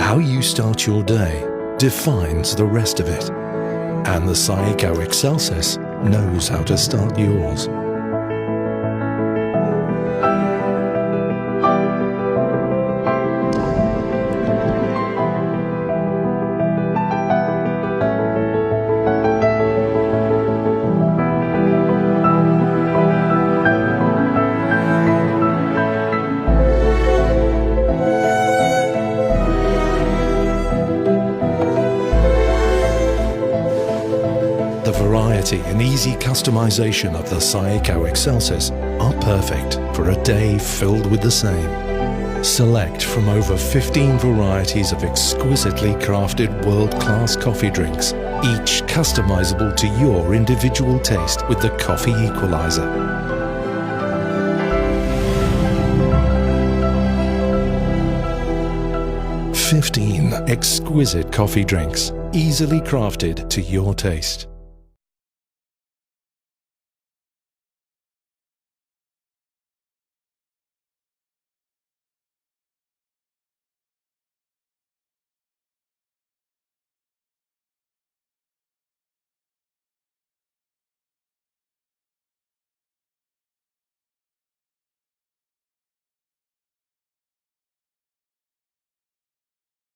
How you start your day defines the rest of it. And the Saeco Xelsis knows how to start yours. The variety and easy customization of the Saeco Xelsis are perfect for a day filled with the same. Select from over 15 varieties of exquisitely crafted world-class coffee drinks, each customizable to your individual taste with the coffee equalizer. "15 exquisite coffee drinks, easily crafted to your taste.